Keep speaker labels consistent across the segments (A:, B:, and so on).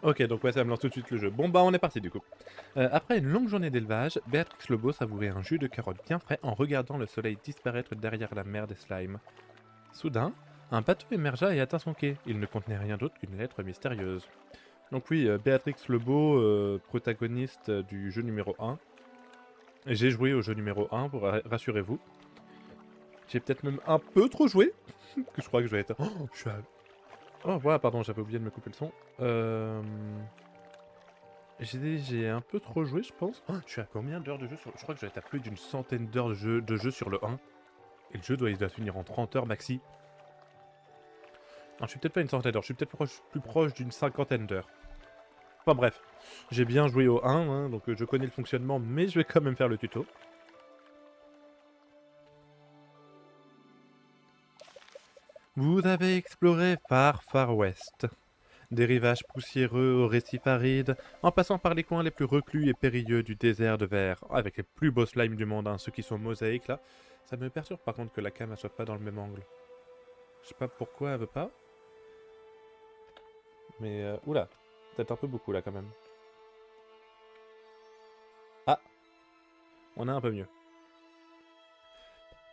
A: Ok, donc ouais, ça me lance tout de suite le jeu. Bon bah on est parti du coup. Après une longue journée d'élevage, Béatrix Lobo savourait un jus de carotte bien frais en regardant le soleil disparaître derrière la mer des slimes. Soudain, un bateau émergea et atteint son quai. Il ne contenait rien d'autre qu'une lettre mystérieuse. Donc oui, Béatrix Lebeau, protagoniste du jeu numéro 1. J'ai joué au jeu numéro 1, rassurez-vous. J'ai peut-être même un peu trop joué, que je crois que je vais être... Oh, je suis à... Oh, voilà, pardon, j'avais oublié de me couper le son. J'ai un peu trop joué, je pense. Oh, je suis à combien d'heures de jeu sur... Je crois que je vais être à plus d'une centaine d'heures de jeu sur le 1. Et le jeu doit finir en 30 heures maxi. Non, je suis peut-être pas une centaine d'heures, je suis peut-être plus proche d'une cinquantaine d'heures. Enfin bref, j'ai bien joué au 1, hein, donc je connais le fonctionnement, mais je vais quand même faire le tuto. Vous avez exploré Far West. Des rivages poussiéreux aux récifs arides, en passant par les coins les plus reclus et périlleux du désert de verre, avec les plus beaux slimes du monde, hein, ceux qui sont mosaïques là. Ça me perturbe par contre que la cam ne soit pas dans le même angle. Je sais pas pourquoi elle veut pas, mais oula, peut-être un peu beaucoup là quand même. Ah, on a un peu mieux.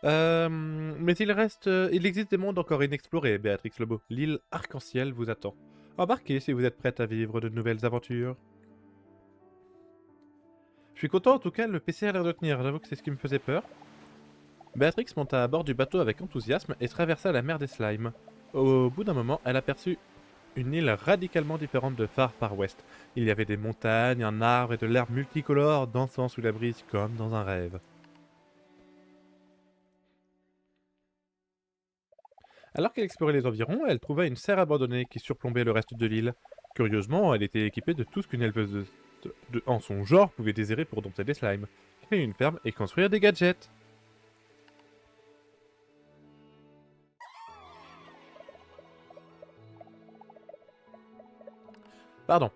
A: Mais il existe des mondes encore inexplorés, Béatrix Lebeau. L'île Arc-en-Ciel vous attend. Embarquez si vous êtes prête à vivre de nouvelles aventures. Je suis content en tout cas, le PC a l'air de tenir, j'avoue que c'est ce qui me faisait peur. Béatrix monta à bord du bateau avec enthousiasme et traversa la mer des slimes. Au bout d'un moment, elle aperçut une île radicalement différente de Far West. Il y avait des montagnes, un arbre et de l'herbe multicolore dansant sous la brise comme dans un rêve. Alors qu'elle explorait les environs, elle trouva une serre abandonnée qui surplombait le reste de l'île. Curieusement, elle était équipée de tout ce qu'une éleveuse en son genre pouvait désirer pour dompter des slimes. Créer une ferme et construire des gadgets. Pardon.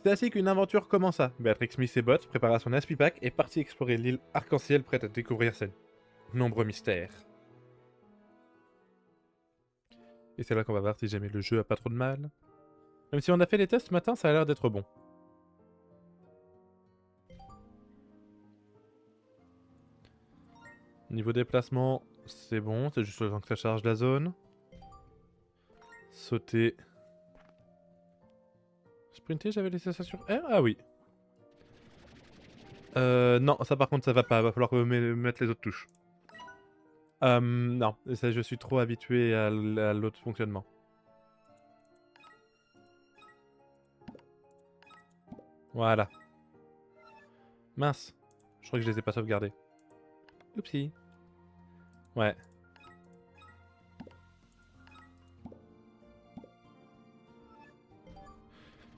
A: C'est ainsi qu'une aventure commença. Béatrix mit ses bottes, prépara son aspipac et partit explorer l'île arc-en-ciel prête à découvrir ses nombreux mystères. Et c'est là qu'on va voir si jamais le jeu a pas trop de mal. Même si on a fait les tests ce matin, ça a l'air d'être bon. Niveau déplacement, c'est bon, c'est juste le temps que ça charge la zone. Sauter. Sprinter, j'avais laissé ça sur R. Ah oui. Non, ça par contre ça va pas, va falloir mettre les autres touches. Non, ça, je suis trop habitué à l'autre fonctionnement. Voilà. Mince. Je crois que je les ai pas sauvegardés. Oupsie. Ouais.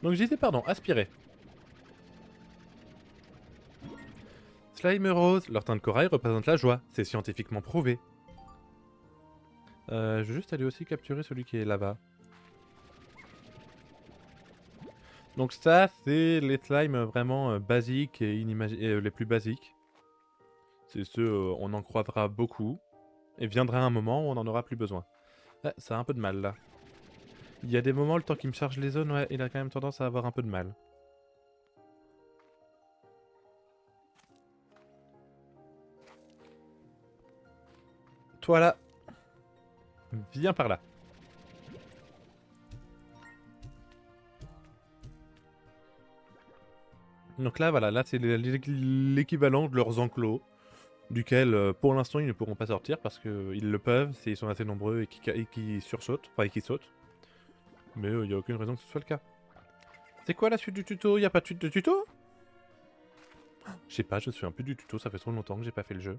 A: Donc je disais pardon, aspirer. Slime rose, leur teint de corail représente la joie, c'est scientifiquement prouvé. Je vais juste aller aussi capturer celui qui est là-bas. Donc ça, c'est les slimes vraiment basiques et les plus basiques. C'est ceux, on en croisera beaucoup. Et viendra un moment où on n'en aura plus besoin. Ah, ça a un peu de mal là. Il y a des moments, le temps qu'il me charge les zones, ouais, il a quand même tendance à avoir un peu de mal. Toi là, viens par là. Donc là, voilà, là c'est l'équivalent de leurs enclos, duquel pour l'instant ils ne pourront pas sortir parce qu'ils le peuvent, s'ils sont assez nombreux et qui sursautent, enfin et qui sautent. Mais il n'y a aucune raison que ce soit le cas. C'est quoi la suite du tuto? Il n'y a pas de suite de tuto? Je sais pas, je me souviens plus du tuto, ça fait trop longtemps que j'ai pas fait le jeu.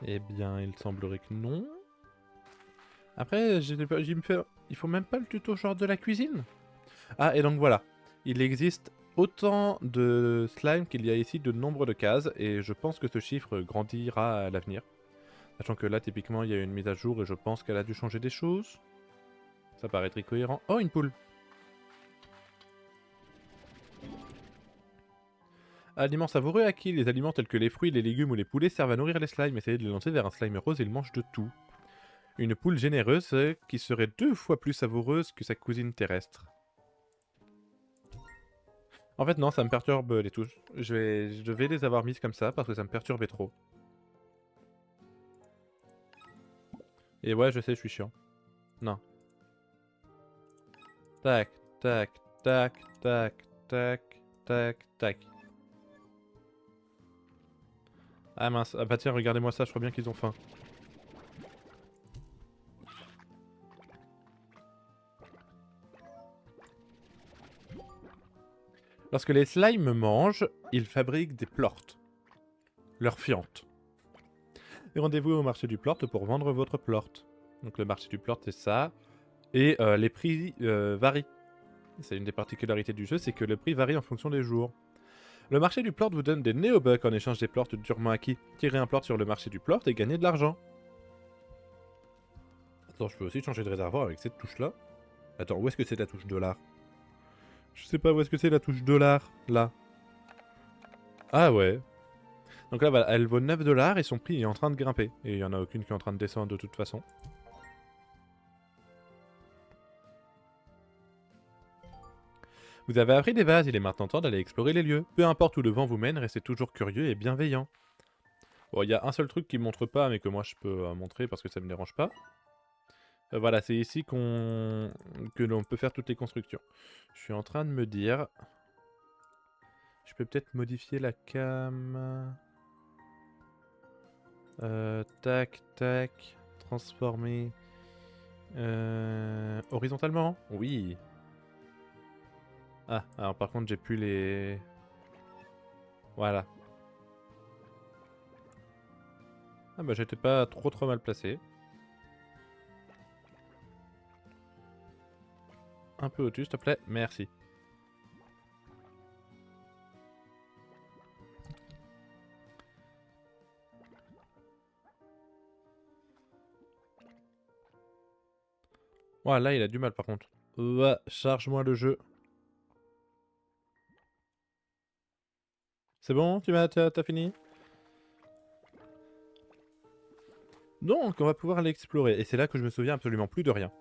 A: Eh bien, il semblerait que non. Après, il faut même pas le tuto genre de la cuisine. Ah, et donc voilà. Il existe autant de slime qu'il y a ici de nombre de cases, et je pense que ce chiffre grandira à l'avenir. Sachant que là, typiquement, il y a une mise à jour, et je pense qu'elle a dû changer des choses. Ça paraît très cohérent. Oh, une poule! Aliments savoureux acquis. Les aliments tels que les fruits, les légumes ou les poulets servent à nourrir les slimes. Essayez de les lancer vers un slime rose et il mange de tout. Une poule généreuse qui serait 2 fois plus savoureuse que sa cousine terrestre. En fait non, ça me perturbe les touches. Je vais les avoir mises comme ça parce que ça me perturbait trop. Et ouais, je sais, je suis chiant. Non. Tac, tac, tac, tac, tac, tac, tac. Ah mince, ah bah tiens, regardez-moi ça, je crois bien qu'ils ont faim. Lorsque les slimes mangent, ils fabriquent des plortes. Leur fiente. Et rendez-vous au marché du plort pour vendre votre plorte. Donc le marché du plort c'est ça. Et les prix varient. C'est une des particularités du jeu, c'est que le prix varie en fonction des jours. Le marché du plort vous donne des néobucks en échange des plorts durement acquis. Tirez un plort sur le marché du plort et gagnez de l'argent. Attends, je peux aussi changer de réservoir avec cette touche-là. Attends, où est-ce que c'est la touche $? Je sais pas où est-ce que c'est la touche $, là. Ah ouais. Donc là, voilà, elle vaut 9$ et son prix est en train de grimper. Et il n'y en a aucune qui est en train de descendre de toute façon. Vous avez appris des bases, il est maintenant temps d'aller explorer les lieux. Peu importe où le vent vous mène, restez toujours curieux et bienveillant. Bon, il y a un seul truc qui ne montre pas, mais que moi je peux montrer parce que ça me dérange pas. Voilà, c'est ici que l'on peut faire toutes les constructions. Je suis en train de me dire... Je peux peut-être modifier la cam... tac, tac, transformer... horizontalement? Oui. Ah, alors par contre j'ai plus les... Voilà. Ah bah j'étais pas trop mal placé. Un peu au-dessus s'il te plaît, merci. Ouais, là il a du mal par contre. Ouais, charge-moi le jeu. C'est bon, t'as fini? Donc, on va pouvoir l'explorer. Et c'est là que je me souviens absolument plus de rien.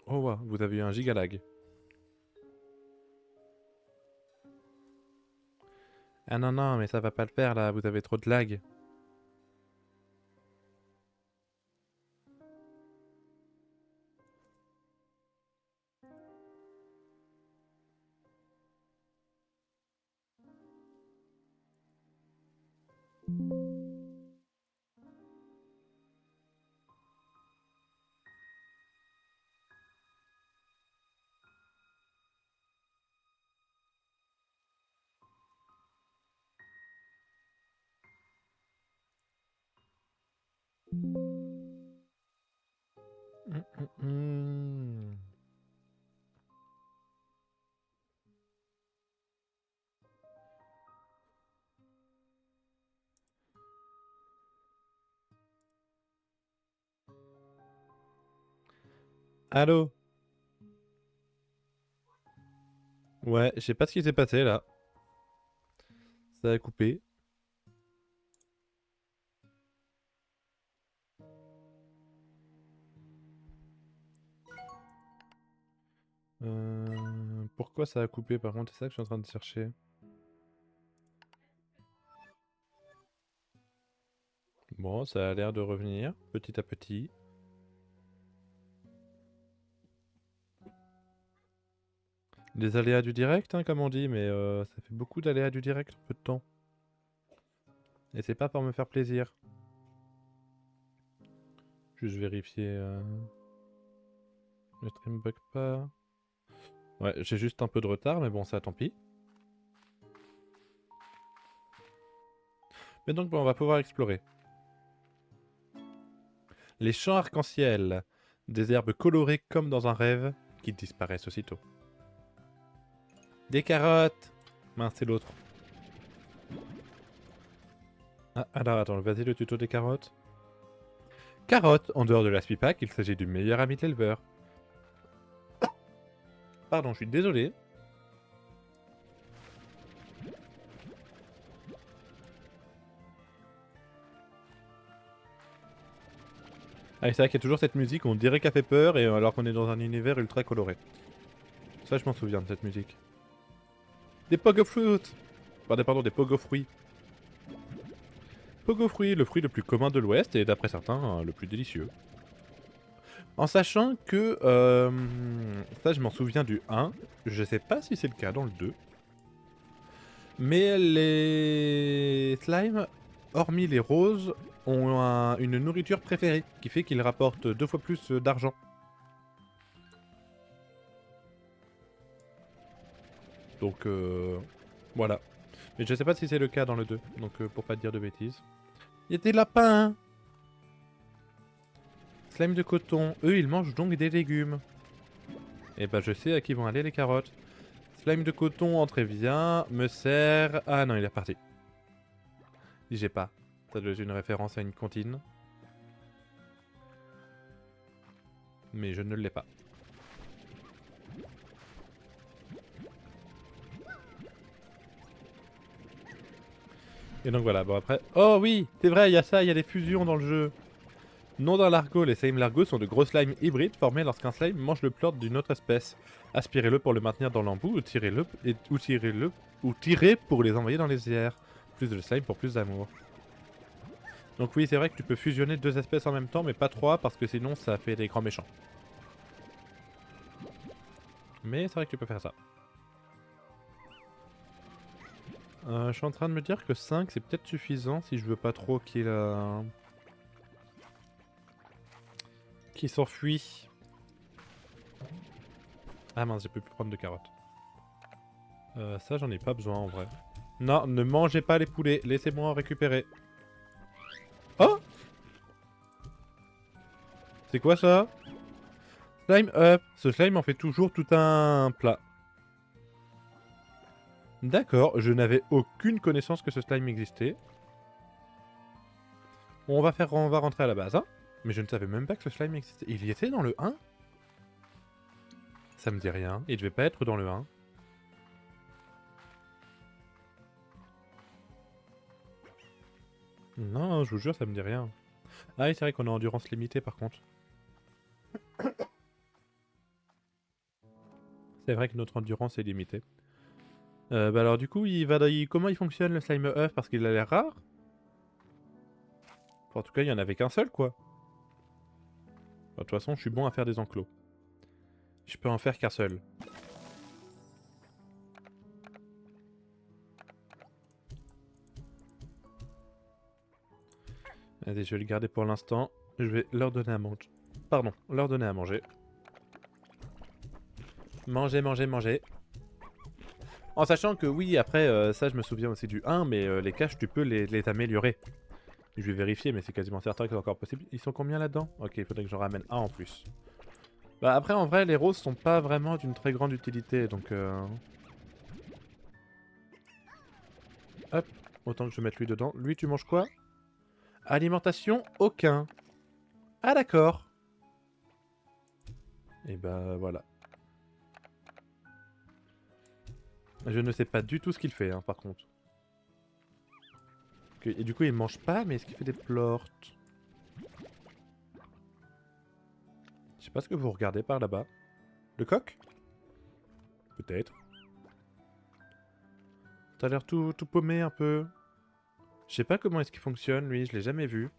A: Oh, wow, vous avez eu un giga lag. Ah non, non, mais ça va pas le faire là, vous avez trop de lag. Hmm. Allô? Ouais, je sais pas ce qui s'est passé là. Ça a coupé. Pourquoi ça a coupé par contre? C'est ça que je suis en train de chercher. Bon, ça a l'air de revenir petit à petit. Les aléas du direct, hein, comme on dit, mais ça fait beaucoup d'aléas du direct en peu de temps. Et c'est pas pour me faire plaisir. Juste vérifier. Le stream bug pas. Ouais, j'ai juste un peu de retard, mais bon, ça tant pis. Mais donc, bon, on va pouvoir explorer. Les champs arc-en-ciel. Des herbes colorées comme dans un rêve qui disparaissent aussitôt. Des carottes. Mince, c'est l'autre. Ah, alors attends, vas-y le tuto des carottes. Carottes, en dehors de la Spipac, il s'agit du meilleur ami de l'éleveur. Pardon, je suis désolé. Ah, c'est vrai qu'il y a toujours cette musique, on dirait qu'elle fait peur, et alors qu'on est dans un univers ultra coloré. Ça, je m'en souviens de cette musique. Des pogo fruits. Pardon, des pogo fruits. Pogo fruit, le fruit le plus commun de l'Ouest et d'après certains, le plus délicieux. En sachant que, ça je m'en souviens du 1, je sais pas si c'est le cas dans le 2. Mais les slimes, hormis les roses, ont une nourriture préférée, qui fait qu'ils rapportent 2 fois plus d'argent. Donc voilà. Mais je sais pas si c'est le cas dans le 2, donc pour pas te dire de bêtises. Il y a des lapins. Slime de coton, eux ils mangent donc des légumes. Et bah je sais à qui vont aller les carottes. Slime de coton, entrez bien, me sert... Ah non, il est reparti. J'ai pas. Ça doit être une référence à une comptine. Mais je ne l'ai pas. Et donc voilà, bon après... Oh oui, c'est vrai, il y a ça, il y a des fusions dans le jeu. Nom dans l'argot, les slime largos sont de gros slimes hybrides formés lorsqu'un slime mange le plort d'une autre espèce. Aspirez-le pour le maintenir dans l'embout ou tirez pour les envoyer dans les airs. Plus de slime pour plus d'amour. Donc oui, c'est vrai que tu peux fusionner 2 espèces en même temps, mais pas 3 parce que sinon ça fait des grands méchants. Mais c'est vrai que tu peux faire ça. Je suis en train de me dire que 5 c'est peut-être suffisant si je veux pas trop qu'il s'enfuit. Ah mince, j'ai plus pu prendre de carottes. Ça j'en ai pas besoin en vrai. Non, ne mangez pas les poulets, laissez-moi en récupérer. Oh! C'est quoi ça? Slime up. Ce slime en fait toujours tout un plat. D'accord, je n'avais aucune connaissance que ce slime existait. On va rentrer à la base, hein. Mais je ne savais même pas que ce slime existait. Il y était dans le 1? Ça me dit rien. Il devait pas être dans le 1. Non, je vous jure, ça me dit rien. Ah oui, c'est vrai qu'on a endurance limitée par contre. C'est vrai que notre endurance est limitée. Bah alors du coup, comment il fonctionne le slime œuf? Parce qu'il a l'air rare? Enfin, en tout cas, il y en avait qu'un seul, quoi. De toute façon, je suis bon à faire des enclos. Je peux en faire qu'un seul. Allez, je vais le garder pour l'instant. Je vais leur donner à manger. Pardon, leur donner à manger. Manger, manger, manger. En sachant que oui, après, ça je me souviens aussi du 1, mais les caches, tu peux les améliorer. Je vais vérifier, mais c'est quasiment certain que c'est encore possible. Ils sont combien là-dedans? Ok, il faudrait que j'en ramène un en plus. Bah après, en vrai, les roses sont pas vraiment d'une très grande utilité, donc... Hop, autant que je mette lui dedans. Lui, tu manges quoi? Alimentation, aucun. Ah d'accord. Et bah voilà. Je ne sais pas du tout ce qu'il fait, hein, par contre. Et du coup, il mange pas, mais est-ce qu'il fait des plorts? Je sais pas ce que vous regardez par là-bas. Le coq? Peut-être. T'as l'air tout paumé un peu. Je sais pas comment est-ce qu'il fonctionne, lui, je l'ai jamais vu.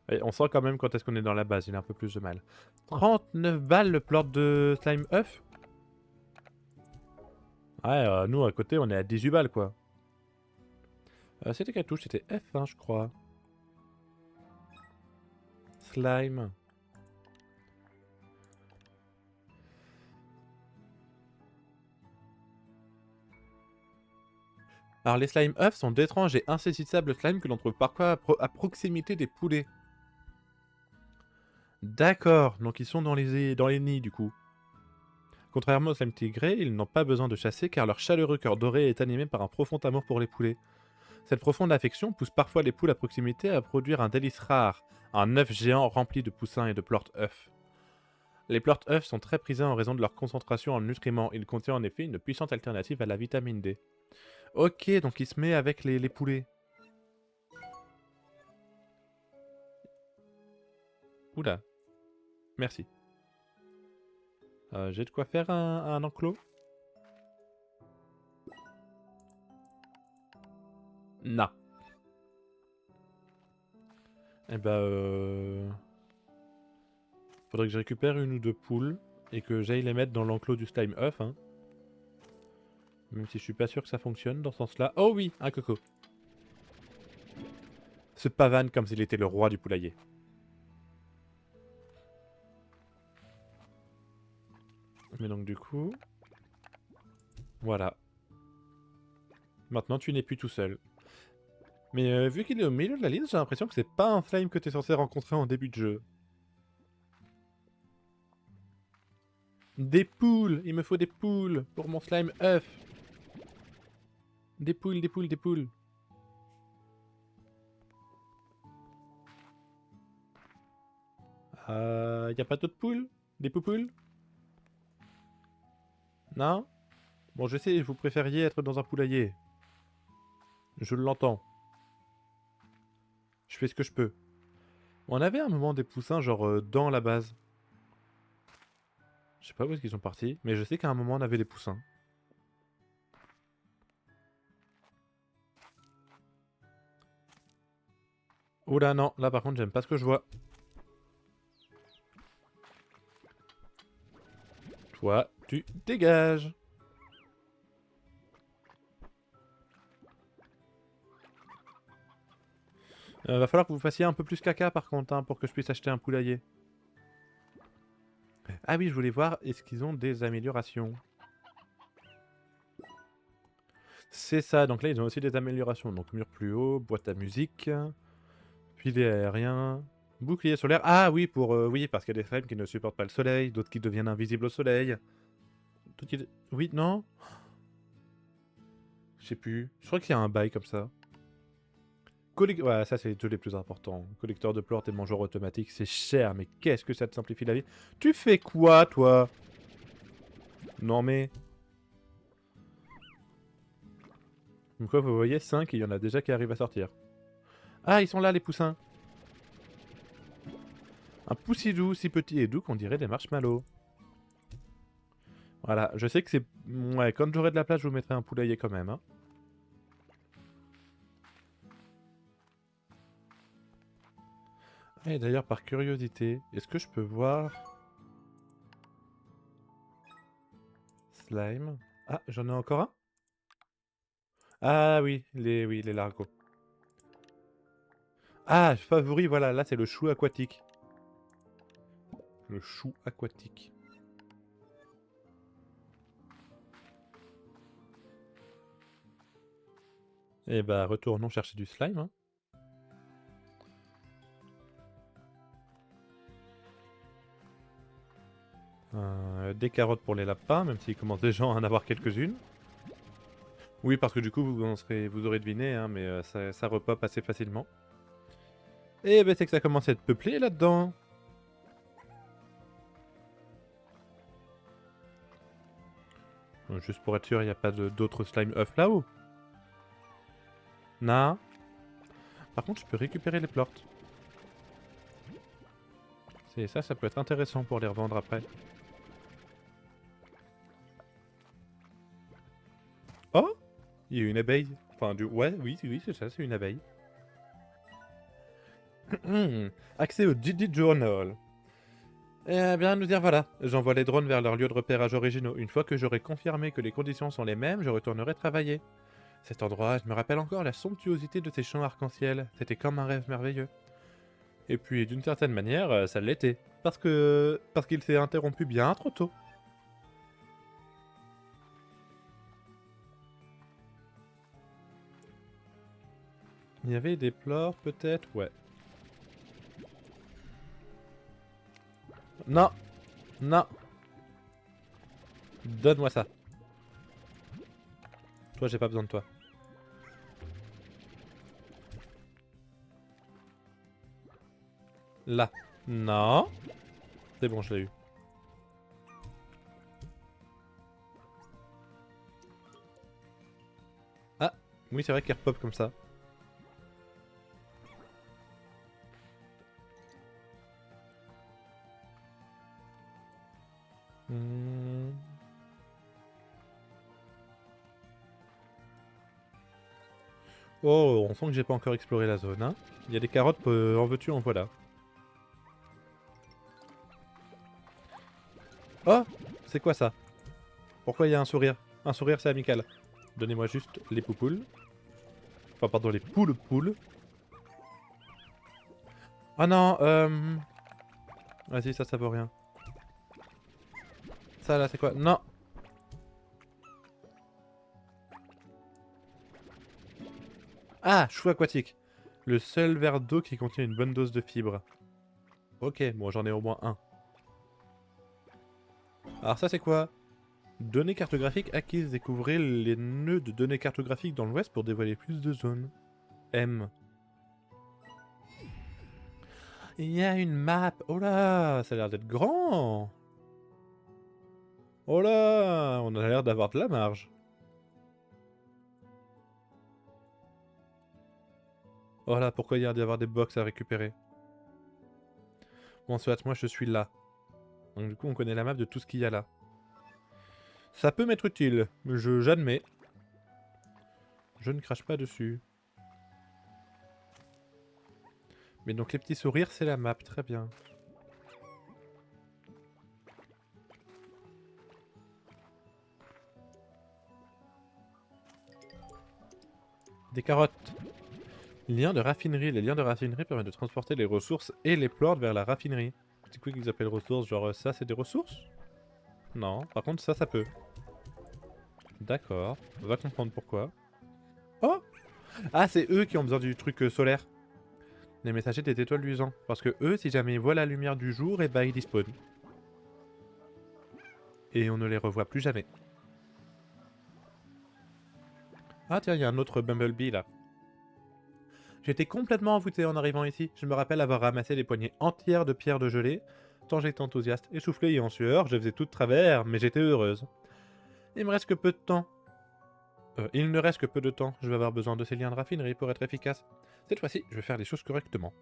A: Et on sent quand même quand est-ce qu'on est dans la base, il a un peu plus de mal. 39 balles le plort de slime œuf? Ouais, nous à côté on est à 18 balles quoi. C'était quelle touche? C'était F1 je crois. Slime. Alors les slime œufs sont d'étranges et insaisissables slimes que l'on trouve parfois à proximité des poulets. D'accord, donc ils sont dans les nids du coup. Contrairement aux slime tigrés, ils n'ont pas besoin de chasser car leur chaleureux cœur doré est animé par un profond amour pour les poulets. Cette profonde affection pousse parfois les poules à proximité à produire un délice rare, un œuf géant rempli de poussins et de plort œufs. Les plort œufs sont très prisés en raison de leur concentration en nutriments, ils contiennent en effet une puissante alternative à la vitamine D. Ok, donc il se met avec les poulets. Oula, merci. J'ai de quoi faire un enclos? Non. Eh ben, faudrait que je récupère une ou deux poules et que j'aille les mettre dans l'enclos du slime œuf, hein. Même si je suis pas sûr que ça fonctionne dans ce sens-là. Oh oui, un coco. Se pavane comme s'il était le roi du poulailler. Mais donc du coup... Voilà. Maintenant tu n'es plus tout seul. Mais vu qu'il est au milieu de la liste, j'ai l'impression que c'est pas un slime que t'es censé rencontrer en début de jeu. Des poules! Il me faut des poules pour mon slime œuf. Des poules, des poules, des poules. Y a pas d'autres poules? Des poupoules? Non? Bon, je sais, vous préfériez être dans un poulailler. Je l'entends. Je fais ce que je peux. On avait un moment des poussins, genre dans la base. Je sais pas où est-ce qu'ils sont partis, mais je sais qu'à un moment on avait des poussins. Oula, non, là par contre j'aime pas ce que je vois. Toi, tu dégages. Va falloir que vous fassiez un peu plus caca par contre, hein, pour que je puisse acheter un poulailler. Ah oui, je voulais voir, est-ce qu'ils ont des améliorations? C'est ça, donc là ils ont aussi des améliorations. Donc mur plus haut, boîte à musique, filet aérien, bouclier solaire. Ah oui, oui, parce qu'il y a des slimes qui ne supportent pas le soleil, d'autres qui deviennent invisibles au soleil. Oui, non? Je sais plus. Je crois qu'il y a un bail comme ça. Ouais, ça c'est les deux les plus importants. Collecteur de plantes et mangeur automatique, c'est cher, mais qu'est-ce que ça te simplifie la vie? Tu fais quoi, toi? Non mais... Donc quoi, vous voyez, 5, il y en a déjà qui arrivent à sortir. Ah, ils sont là, les poussins. Un poussidou si petit et doux qu'on dirait des marshmallows. Voilà, je sais que c'est... Ouais, quand j'aurai de la place, je vous mettrai un poulailler quand même, hein. Et d'ailleurs, par curiosité, est-ce que je peux voir... Slime. Ah, j'en ai encore un? Ah oui, les largos. Ah, favori, voilà, là c'est le chou aquatique. Le chou aquatique. Et bah, retournons chercher du slime, hein. Des carottes pour les lapins, même s'ils commencent déjà à en avoir quelques-unes. Oui, parce que du coup, vous aurez deviné, hein, mais ça repop assez facilement. Et ben c'est que ça commence à être peuplé là-dedans. Juste pour être sûr, il n'y a pas d'autres slime œufs là-haut. Non. Par contre, je peux récupérer les plorts. C'est ça, ça peut être intéressant pour les revendre après. Oh, il y a une abeille. Enfin, ouais, oui, c'est ça, c'est une abeille. Accès au Didi Journal. Eh bien, nous dire voilà, j'envoie les drones vers leurs lieux de repérage originaux. Une fois que j'aurai confirmé que les conditions sont les mêmes, je retournerai travailler. Cet endroit, je me rappelle encore la somptuosité de ces champs arc-en-ciel. C'était comme un rêve merveilleux. Et puis, d'une certaine manière, ça l'était. Parce qu'il s'est interrompu bien trop tôt. Il y avait des pleurs, peut-être? Ouais. Non. Non. Donne-moi ça. Toi, j'ai pas besoin de toi. Là. Non. C'est bon, je l'ai eu. Ah, Oui, c'est vrai qu'elle repop comme ça. Hmm. Oh, on sent que j'ai pas encore exploré la zone, hein. Il y a des carottes, en veux-tu, en voilà. Oh! C'est quoi ça? Pourquoi il y a un sourire? Un sourire, c'est amical. Donnez-moi juste les poupoules. Enfin, pardon, les poules. Ah non, Vas-y, ça vaut rien. Ça, là, c'est quoi? Non! Ah! Chou aquatique. Le seul verre d'eau qui contient une bonne dose de fibres. Ok, bon, j'en ai au moins un. Alors ça, c'est quoi? Données cartographiques acquises. Découvrez les nœuds de données cartographiques dans l'ouest pour dévoiler plus de zones. M. Il y a une map. Oh là, ça a l'air d'être grand. Oh là, on a l'air d'avoir de la marge. Oh là, pourquoi il y a l'air d'y avoir des box à récupérer? Bon, soit, moi je suis là. Donc du coup, on connaît la map de tout ce qu'il y a là. Ça peut m'être utile, j'admets. Je ne crache pas dessus. Mais donc les petits sourires, c'est la map, très bien. Des carottes. Liens de raffinerie. Les liens de raffinerie permettent de transporter les ressources et les plants vers la raffinerie. C'est quoi qu'ils appellent ressources? Genre ça, c'est des ressources? Non, par contre ça peut. D'accord, on va comprendre pourquoi. Oh! Ah, c'est eux qui ont besoin du truc solaire. Les messagers des étoiles luisantes. Parce que eux, si jamais ils voient la lumière du jour, et bah ils despawnent. Et on ne les revoit plus jamais. Ah tiens, il y a un autre Bumblebee là. J'étais complètement envoûté en arrivant ici. Je me rappelle avoir ramassé des poignées entières de pierres de gelée. Tant j'étais enthousiaste, essoufflé et en sueur, je faisais tout de travers, mais j'étais heureuse. Il me reste que peu de temps. Il ne reste que peu de temps. Je vais avoir besoin de ces liens de raffinerie pour être efficace. Cette fois-ci, je vais faire les choses correctement.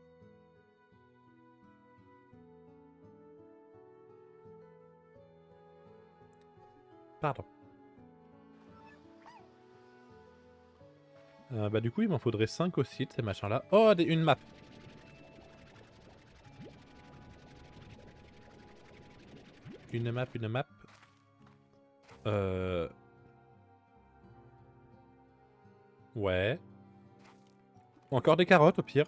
A: Pardon. Bah du coup, il m'en faudrait 5 aussi de ces machins-là. Oh, une map. Une map, une map. Euh... Ouais. Encore des carottes au pire.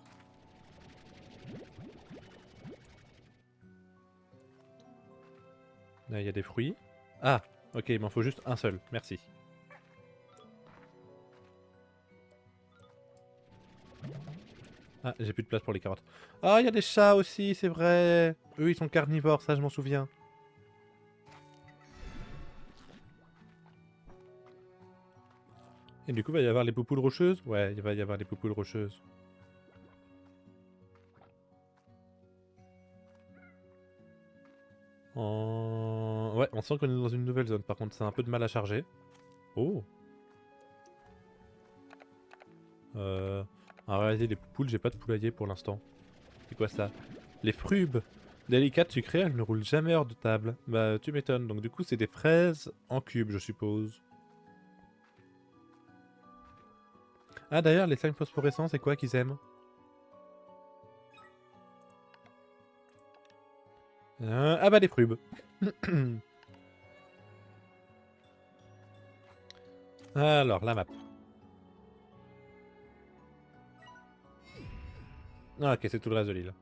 A: Là, il y a des fruits. Ah, ok, il m'en faut juste un seul. Merci. Ah, j'ai plus de place pour les carottes. Ah, il y a des chats aussi, c'est vrai. Eux, ils sont carnivores, ça, je m'en souviens. Et du coup, il va y avoir les poupoules rocheuses? Ouais, il va y avoir les poupoules rocheuses. Ouais, on sent qu'on est dans une nouvelle zone. Par contre, c'est un peu de mal à charger. Oh. En réalité, les poules, j'ai pas de poulailler pour l'instant. C'est quoi ça? Les frubes. Délicates, sucrées, elles ne roulent jamais hors de table. Bah, tu m'étonnes. Donc du coup, c'est des fraises en cubes, je suppose. Ah, d'ailleurs, les slimes phosphorescents, c'est quoi qu'ils aiment? Ah bah, les frubes. Alors, la map. Ah, ok, c'est tout le reste de l'île.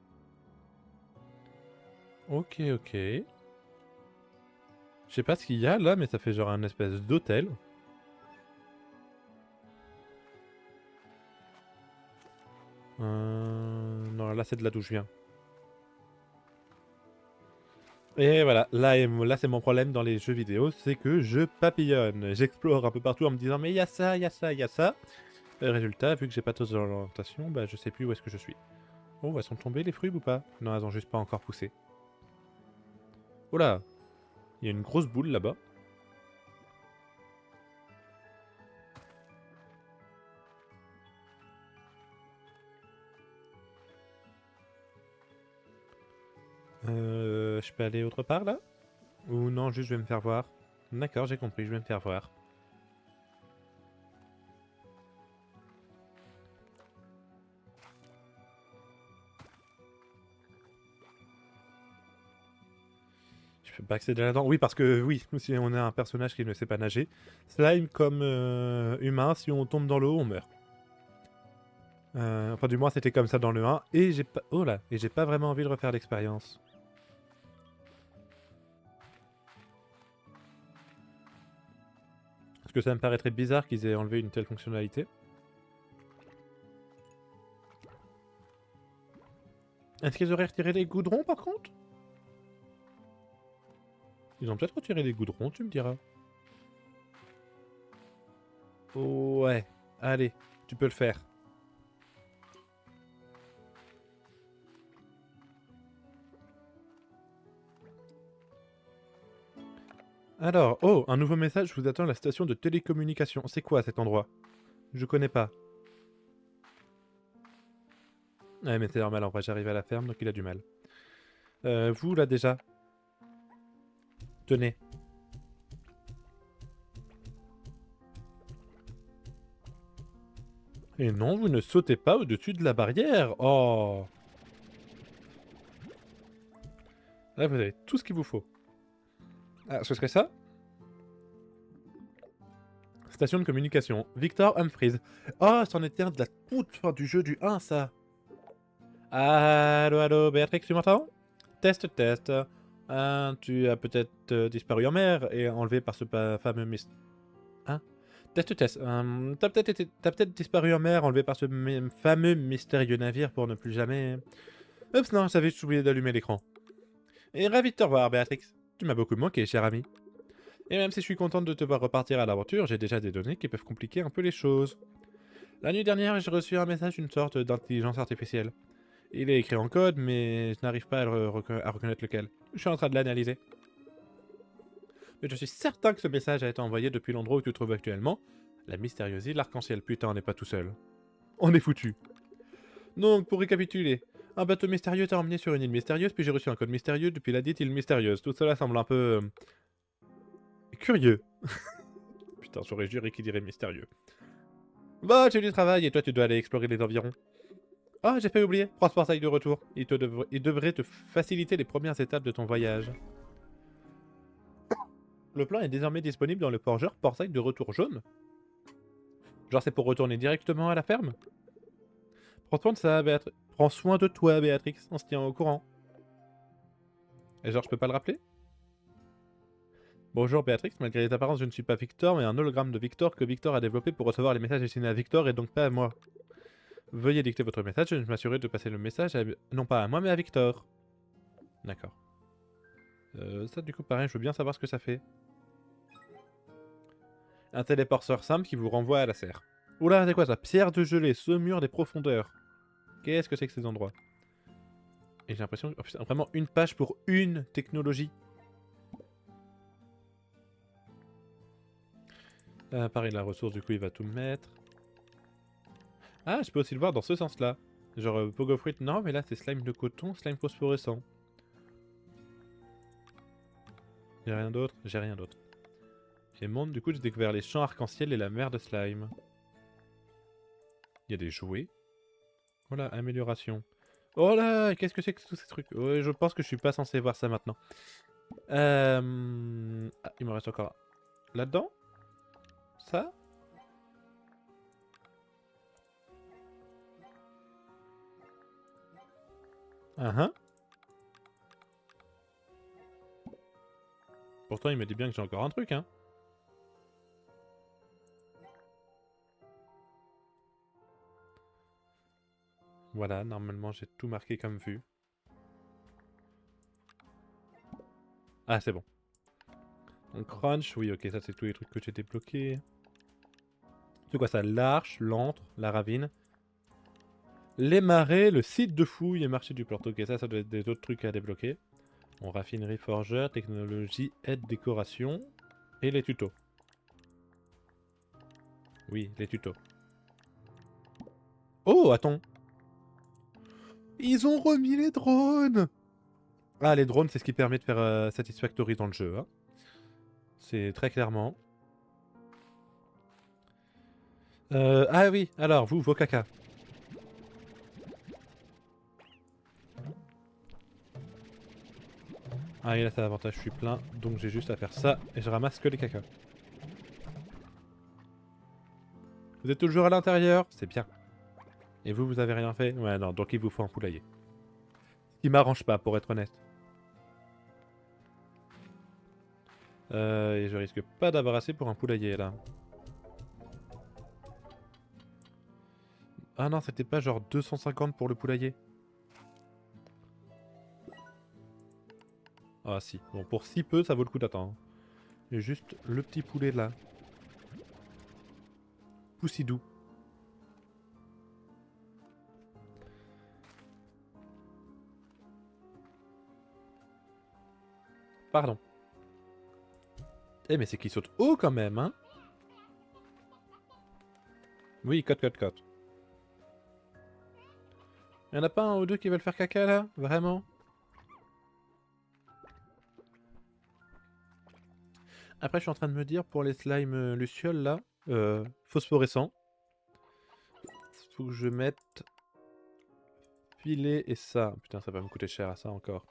A: Ok, ok. Je sais pas ce qu'il y a là, mais ça fait genre un espèce d'hôtel. Non, là c'est de là d'où je viens. Et voilà, là c'est mon problème dans les jeux vidéo, c'est que je papillonne. J'explore un peu partout en me disant mais il y a ça, il y a ça, il y a ça. Et résultat, vu que j'ai pas tous d'orientation, bah je sais plus où est-ce que je suis. Oh, elles sont tombées les fruits ou pas? Non, elles ont juste pas encore poussé. Oh là, il y a une grosse boule là-bas. Je peux aller autre part là? Ou non, juste je vais me faire voir. D'accord, j'ai compris, je vais me faire voir. Je peux pas accéder là-dedans. Oui, parce que oui, si on a un personnage qui ne sait pas nager. Slime comme humain, si on tombe dans l'eau, on meurt. Enfin, du moins, c'était comme ça dans le 1. Et j'ai pas... Oh là! Et j'ai pas vraiment envie de refaire l'expérience. Parce que ça me paraîtrait bizarre qu'ils aient enlevé une telle fonctionnalité. Est-ce qu'ils auraient retiré les goudrons, par contre? Ils ont peut-être retiré les goudrons, tu me diras. Ouais. Allez, tu peux le faire. Alors, oh, un nouveau message vous attend à la station de télécommunication. C'est quoi cet endroit? Je connais pas. Ouais, mais c'est normal, en vrai, j'arrive à la ferme, donc il a du mal. Vous, là, déjà. Tenez. Et non, vous ne sautez pas au-dessus de la barrière. Oh. Là, vous avez tout ce qu'il vous faut. Ah, ce serait ça? Station de communication. Victor Humphries. Oh, c'en était un de la toute fin du jeu du 1, ça. Allô, allô, Béatrix, tu m'entends? Test, test. Tu as peut-être disparu en mer et enlevé par ce fameux Hein? Test, test. T'as peut-être disparu en mer, enlevé par ce fameux mystérieux navire pour ne plus jamais... Oups, non, j'avais juste oublié d'allumer l'écran. Et ravi de te revoir, Béatrix. Tu m'as beaucoup manqué, cher ami. Et même si je suis contente de te voir repartir à l'aventure, j'ai déjà des données qui peuvent compliquer un peu les choses. La nuit dernière, j'ai reçu un message d'une sorte d'intelligence artificielle. Il est écrit en code, mais je n'arrive pas à reconnaître lequel. Je suis en train de l'analyser. Mais je suis certain que ce message a été envoyé depuis l'endroit où tu te trouves actuellement. La mystérieuse île Arc-en-Ciel. Putain, on n'est pas tout seul. On est foutu. Donc, pour récapituler, un bateau mystérieux t'a emmené sur une île mystérieuse, puis j'ai reçu un code mystérieux depuis la dite île mystérieuse. Tout cela semble un peu... curieux. Putain, j'aurais juré qu'il dirait mystérieux. Bah, j'ai du travail et toi tu dois aller explorer les environs. Ah, j'ai failli oublier. Prends ce portail de retour. Il devrait te faciliter les premières étapes de ton voyage. Le plan est désormais disponible dans le forgeur portail de retour jaune. Genre c'est pour retourner directement à la ferme? Prends soin de ça, Béatrix. Prends soin de toi, Béatrix. On se tient au courant. Et genre je peux pas le rappeler? Bonjour Béatrix, malgré les apparences je ne suis pas Victor, mais un hologramme de Victor que Victor a développé pour recevoir les messages destinés à Victor et donc pas à moi. Veuillez dicter votre message, je m'assurer de passer le message à... non pas à moi mais à Victor. D'accord. Ça du coup pareil, je veux bien savoir ce que ça fait. Un téléporteur simple qui vous renvoie à la serre. Oula, c'est quoi ça? Pierre de gelée, saumure des profondeurs. Qu'est-ce que c'est que ces endroits? Et j'ai l'impression que... oh, putain, vraiment une page pour une technologie. Pareil, la ressource, du coup, il va tout mettre. Ah, je peux aussi le voir dans ce sens-là. Genre, Pogo Fruit, non, mais là, c'est slime de coton, slime phosphorescent. J'ai rien d'autre? J'ai rien d'autre. J'ai monde, du coup, j'ai découvert les champs arc-en-ciel et la mer de slime. Il y a des jouets. Voilà, amélioration. Oh là, qu'est-ce que c'est que tous ces trucs? Ouais, je pense que je suis pas censé voir ça maintenant. Ah, il me reste encore là-dedans? Ça? Pourtant, il me dit bien que j'ai encore un truc, hein. Voilà, normalement, j'ai tout marqué comme vu. Ah, c'est bon. Donc, crunch, oui, ok, ça, c'est tous les trucs que j'ai débloqués. C'est quoi ça? L'arche, l'antre, la ravine. Les marais, le site de fouille et marché du port. Ok, ça doit être des autres trucs à débloquer. Bon, raffinerie, forgeur, technologie, aide, décoration. Et les tutos. Oui, les tutos. Oh, attends. Ils ont remis les drones! Ah, les drones, c'est ce qui permet de faire Satisfactory dans le jeu. Hein. C'est très clairement. Ah oui, alors, vous, vos caca. Ah, et là, c'est l'avantage, je suis plein, donc j'ai juste à faire ça, et je ramasse que les caca. Vous êtes toujours à l'intérieur? C'est bien. Et vous, vous avez rien fait? Ouais, non, donc il vous faut un poulailler. Ce qui m'arrange pas, pour être honnête. Et je risque pas d'avoir assez pour un poulailler, là. Ah non, c'était pas genre 250 pour le poulailler? Ah si, bon, pour si peu, ça vaut le coup d'attendre. Et juste le petit poulet, là. Poussidou. Pardon. Eh, mais c'est qu'il saute haut, quand même, hein? Oui, cote. Y'en a pas un ou deux qui veulent faire caca, là? Vraiment? Après, je suis en train de me dire, pour les slimes lucioles, là, phosphorescents, faut que je mette filet et ça. Putain, ça va me coûter cher à ça encore.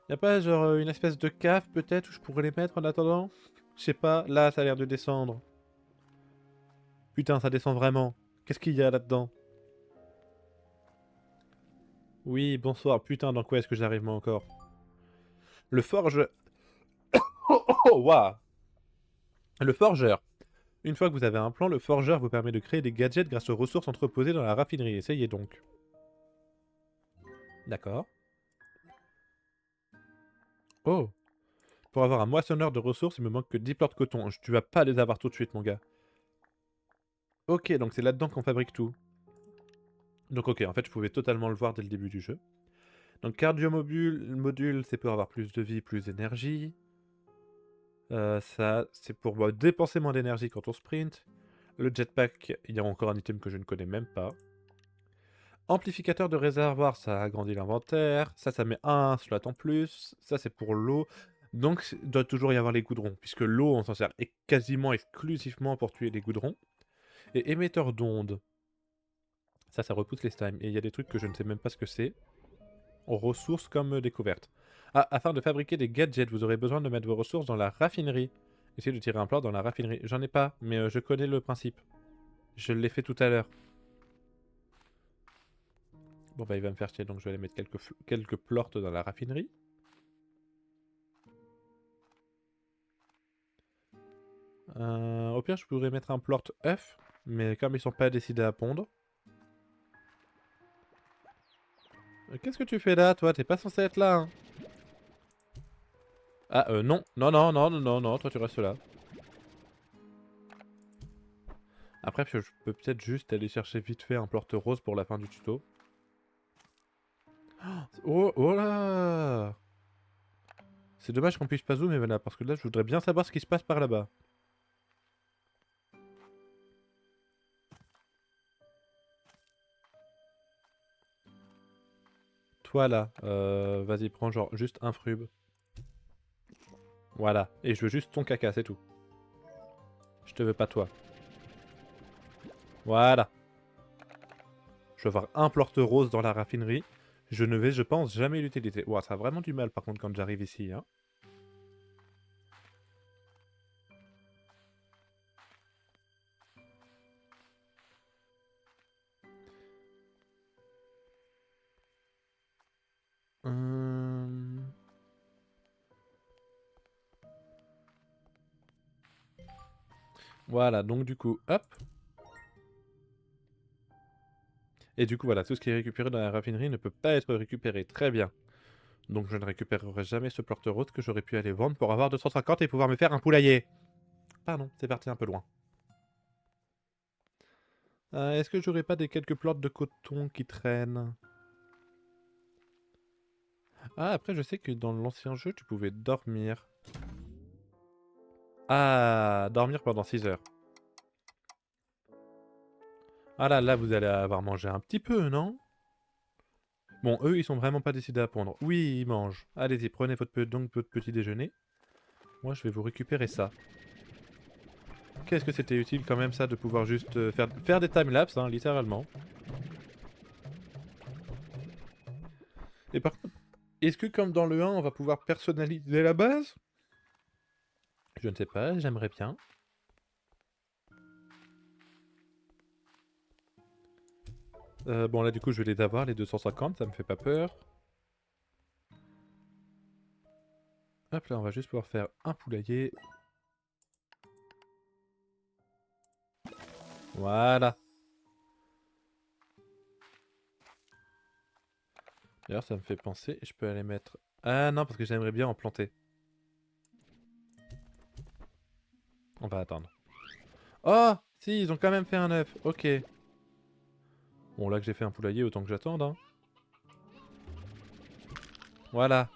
A: Y'a pas genre une espèce de cave peut-être où je pourrais les mettre en attendant? Je sais pas, là ça a l'air de descendre. Putain, ça descend vraiment. Qu'est-ce qu'il y a là-dedans? Oui, bonsoir. Putain, dans quoi est-ce que j'arrive moi encore? Le forge... Oh, waouh! Le forgeur. Une fois que vous avez un plan, le forgeur vous permet de créer des gadgets grâce aux ressources entreposées dans la raffinerie. Essayez donc. D'accord. Oh! Pour avoir un moissonneur de ressources, il me manque que 10 pleurs de coton. Tu vas pas les avoir tout de suite, mon gars. Ok, donc c'est là-dedans qu'on fabrique tout. Donc ok, en fait, je pouvais totalement le voir dès le début du jeu. Donc cardio-module, c'est pour avoir plus de vie, plus d'énergie. Ça, c'est pour dépenser moins d'énergie quand on sprint. Le jetpack, il y a encore un item que je ne connais même pas. Amplificateur de réservoir, ça agrandit l'inventaire. Ça met un slot en plus. Ça, c'est pour l'eau. Donc, il doit toujours y avoir les goudrons, puisque l'eau, on s'en sert quasiment exclusivement pour tuer les goudrons. Et émetteur d'ondes. Ça repousse les slimes. Et il y a des trucs que je ne sais même pas ce que c'est. Ressources comme découverte. Ah, afin de fabriquer des gadgets, vous aurez besoin de mettre vos ressources dans la raffinerie. Essayez de tirer un plan dans la raffinerie. J'en ai pas, mais je connais le principe. Je l'ai fait tout à l'heure. Bon bah il va me faire chier, donc je vais aller mettre quelques plortes dans la raffinerie. Au pire, je pourrais mettre un plort œuf, mais comme ils sont pas décidés à pondre. Qu'est-ce que tu fais là, toi? T'es pas censé être là, hein? Ah, non. Non, toi tu restes là. Après, je peux peut-être juste aller chercher vite fait un plort rose pour la fin du tuto. Oh, oh là! C'est dommage qu'on puisse pas zoomer là, parce que là, je voudrais bien savoir ce qui se passe par là-bas. Toi là, vas-y, prends genre juste un frub. Voilà, et je veux juste ton caca, c'est tout. Je te veux pas toi. Voilà. Je veux avoir un plort rose dans la raffinerie. Je ne vais, je pense, jamais l'utiliser. Ouah, ça a vraiment du mal par contre quand j'arrive ici, hein. Hum... Voilà, donc du coup, hop. Et du coup, voilà, tout ce qui est récupéré dans la raffinerie ne peut pas être récupéré. Très bien. Donc je ne récupérerai jamais ce plort rose que j'aurais pu aller vendre pour avoir 250 et pouvoir me faire un poulailler. Pardon, c'est parti un peu loin. Est-ce que j'aurais pas des quelques plorts de coton qui traînent? Ah, après, je sais que dans l'ancien jeu, tu pouvais dormir. Ah, dormir pendant 6 heures. Ah là, là, vous allez avoir mangé un petit peu, non? Bon, eux, ils sont vraiment pas décidés à pondre. Oui, ils mangent. Allez-y, prenez donc votre petit déjeuner. Moi, je vais vous récupérer ça. Qu'est-ce que c'était utile quand même ça de pouvoir juste faire des timelapses, hein, littéralement. Et par contre, est-ce que comme dans le 1, on va pouvoir personnaliser la base? Je ne sais pas, j'aimerais bien. Bon là du coup je vais les avoir, les 250, ça me fait pas peur. Hop là, on va juste pouvoir faire un poulailler. Voilà. D'ailleurs ça me fait penser, je peux aller mettre... Ah non, parce que j'aimerais bien en planter. On va attendre. Oh, si, ils ont quand même fait un œuf, ok. Bon là que j'ai fait un poulailler, autant que j'attende, hein. Voilà.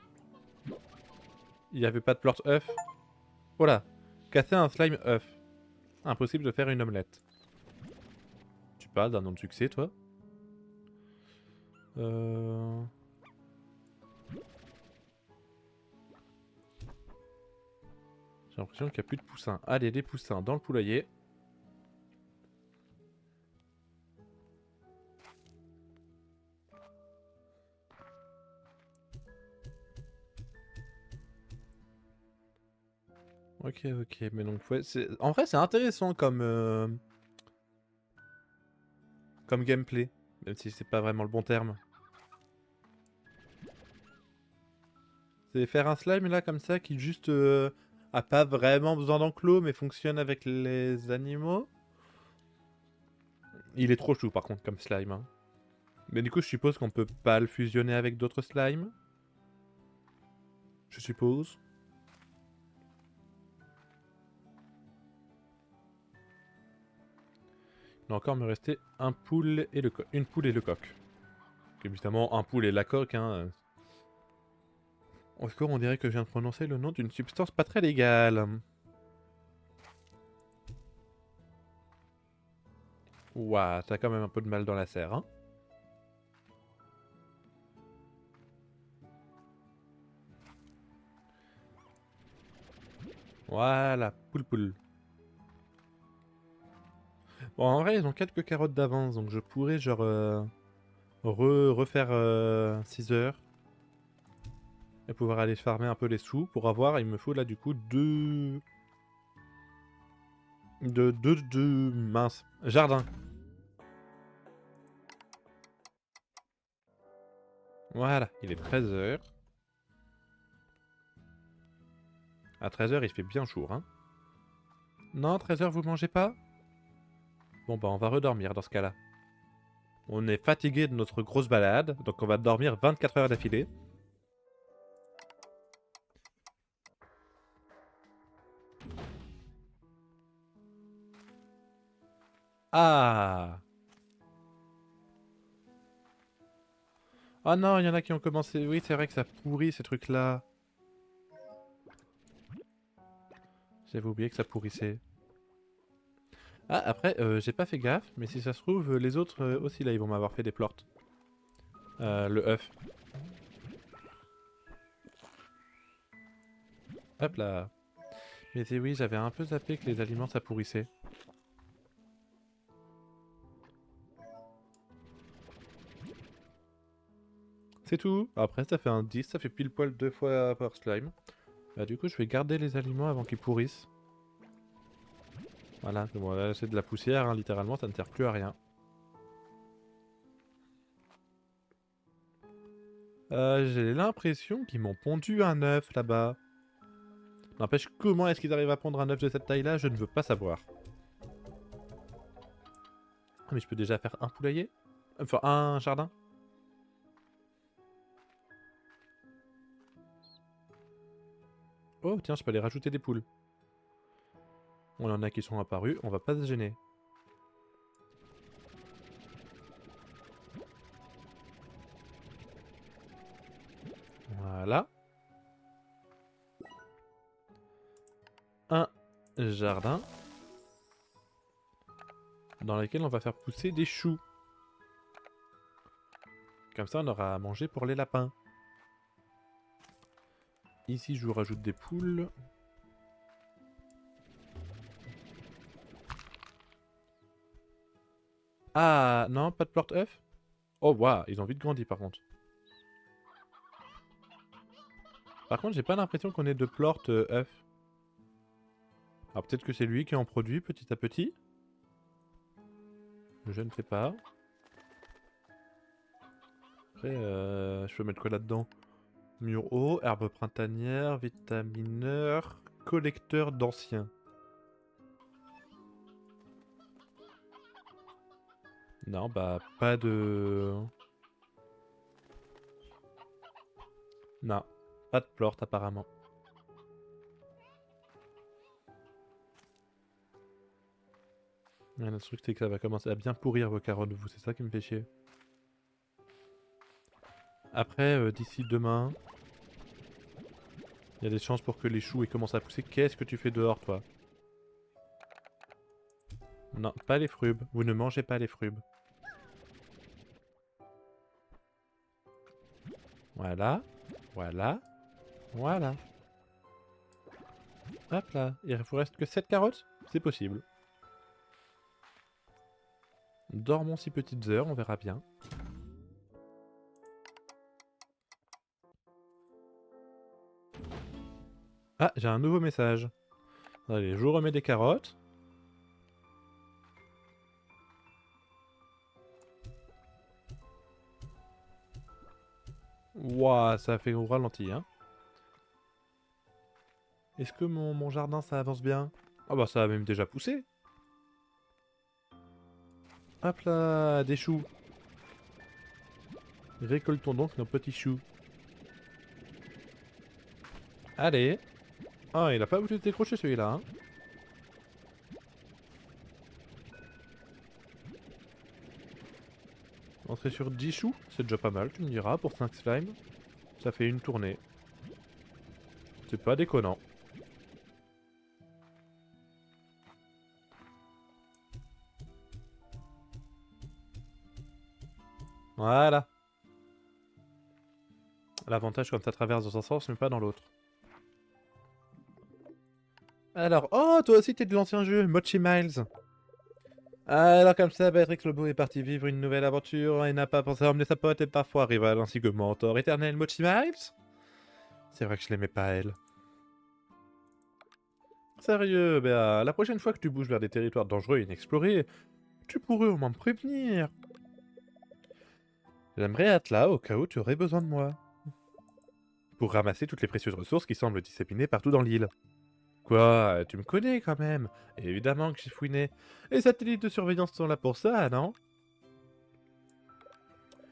A: Il n'y avait pas de plante œuf. Voilà. Casser un slime œuf. Impossible de faire une omelette. Tu parles d'un nom de succès, toi? Euh... J'ai l'impression qu'il n'y a plus de poussins. Allez, les poussins dans le poulailler. Ok, ok, mais donc ouais, en vrai c'est intéressant comme gameplay, même si c'est pas vraiment le bon terme. C'est faire un slime là comme ça qui juste a pas vraiment besoin d'enclos mais fonctionne avec les animaux. Il est trop chou par contre comme slime, hein. Mais du coup je suppose qu'on peut pas le fusionner avec d'autres slimes. Je suppose. Il va encore me rester un poule et une poule et le coq. Évidemment un poule et la coque, hein. Au secours, on dirait que je viens de prononcer le nom d'une substance pas très légale. Ouah, t'as quand même un peu de mal dans la serre, hein. Voilà, poule poule. Bon, en vrai, ils ont quelques carottes d'avance, donc je pourrais genre refaire 6 heures et pouvoir aller farmer un peu les sous pour avoir, il me faut là du coup deux mince, jardin. Voilà, il est 13 heures. À 13 heures, il fait bien jour, hein. Non, 13 heures, vous mangez pas? Bon, bah, on va redormir dans ce cas-là. On est fatigué de notre grosse balade, donc on va dormir 24 heures d'affilée. Ah! Ah non, il y en a qui ont commencé. Oui, c'est vrai que ça pourrit ces trucs-là. J'avais oublié que ça pourrissait. Ah, après, j'ai pas fait gaffe, mais si ça se trouve, les autres aussi là, ils vont m'avoir fait des plortes. Le œuf. Hop là. Mais oui, j'avais un peu zappé que les aliments ça pourrissait. C'est tout. Après, ça fait un 10, ça fait pile poil 2 fois par slime. Bah, du coup, je vais garder les aliments avant qu'ils pourrissent. Voilà, bon, là, c'est de la poussière, hein, littéralement, ça ne sert plus à rien. J'ai l'impression qu'ils m'ont pondu un œuf là-bas. N'empêche, comment est-ce qu'ils arrivent à pondre un œuf de cette taille-là, je ne veux pas savoir. Ah, mais je peux déjà faire un poulailler? Enfin, un jardin? Oh, tiens, je peux aller rajouter des poules. On en a qui sont apparus, on va pas se gêner. Voilà. Un jardin dans lequel on va faire pousser des choux. Comme ça, on aura à manger pour les lapins. Ici, je vous rajoute des poules. Ah, non, pas de plort œuf. Oh, waouh, ils ont vite grandi par contre. Par contre, j'ai pas l'impression qu'on ait de plort œuf. Alors peut-être que c'est lui qui en produit petit à petit. Je ne sais pas. Après, je peux mettre quoi là-dedans? Mur haut, herbe printanière, vitamineur, collecteur d'anciens. Non, bah pas de... Non, pas de plort apparemment. Le truc c'est que ça va commencer à bien pourrir vos carottes, vous, c'est ça qui me fait chier. Après, d'ici demain, il y a des chances pour que les choux commencent à pousser. Qu'est-ce que tu fais dehors, toi? Non, pas les frubes. Vous ne mangez pas les frubes. Voilà. Voilà. Voilà. Hop là. Il vous reste que 7 carottes? C'est possible. Dormons 6 petites heures, on verra bien. Ah, j'ai un nouveau message. Allez, je vous remets des carottes. Ouah, ça fait au ralenti, hein. Est-ce que mon jardin, ça avance bien? Ah bah ça a même déjà poussé. Hop là, des choux. Récoltons donc nos petits choux. Allez. Ah, il a pas voulu se décrocher celui-là, hein. On serait sur 10 choux, c'est déjà pas mal, tu me diras, pour 5 slimes. Ça fait une tournée. C'est pas déconnant. Voilà. L'avantage comme ça traverse dans un sens, mais pas dans l'autre. Alors, oh, toi aussi t'es de l'ancien jeu, Mochi Miles. Alors comme ça, Béatrix Lobo est parti vivre une nouvelle aventure et n'a pas pensé à emmener sa pote et parfois rival ainsi que mentor éternel Mochi Miles. C'est vrai que je l'aimais pas elle. Sérieux, Béa, la prochaine fois que tu bouges vers des territoires dangereux et inexplorés, tu pourrais au moins me prévenir. J'aimerais être là au cas où tu aurais besoin de moi. Pour ramasser toutes les précieuses ressources qui semblent disséminées partout dans l'île. Quoi, tu me connais quand même. Évidemment que j'ai fouiné. Les satellites de surveillance sont là pour ça, non?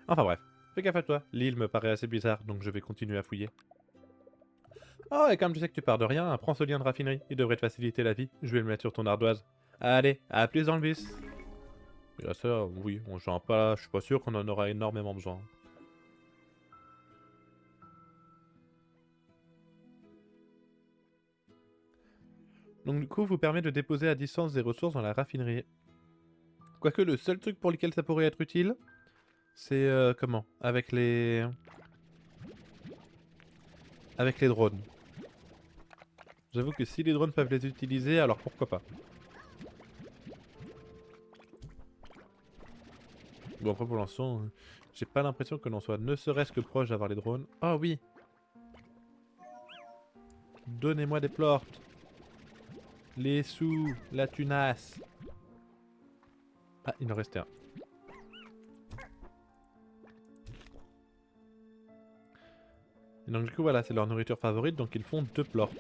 A: Enfin bref, fais gaffe à toi. L'île me paraît assez bizarre, donc je vais continuer à fouiller. Oh, et comme je sais que tu pars de rien, prends ce lien de raffinerie. Il devrait te faciliter la vie. Je vais le mettre sur ton ardoise. Allez, à plus dans le bus. Et là, ça, oui, on gère pas. Je suis pas sûr qu'on en aura énormément besoin. Donc du coup, vous permet de déposer à distance des ressources dans la raffinerie. Quoique le seul truc pour lequel ça pourrait être utile, c'est comment? Avec les drones. J'avoue que si les drones peuvent les utiliser, alors pourquoi pas. Bon après pour l'instant, j'ai pas l'impression que l'on soit ne serait-ce que proche d'avoir les drones. Oh oui! Donnez-moi des plorts! Les sous, la tunasse! Ah, il en restait un. Et donc du coup voilà, c'est leur nourriture favorite, donc ils font 2 plorts.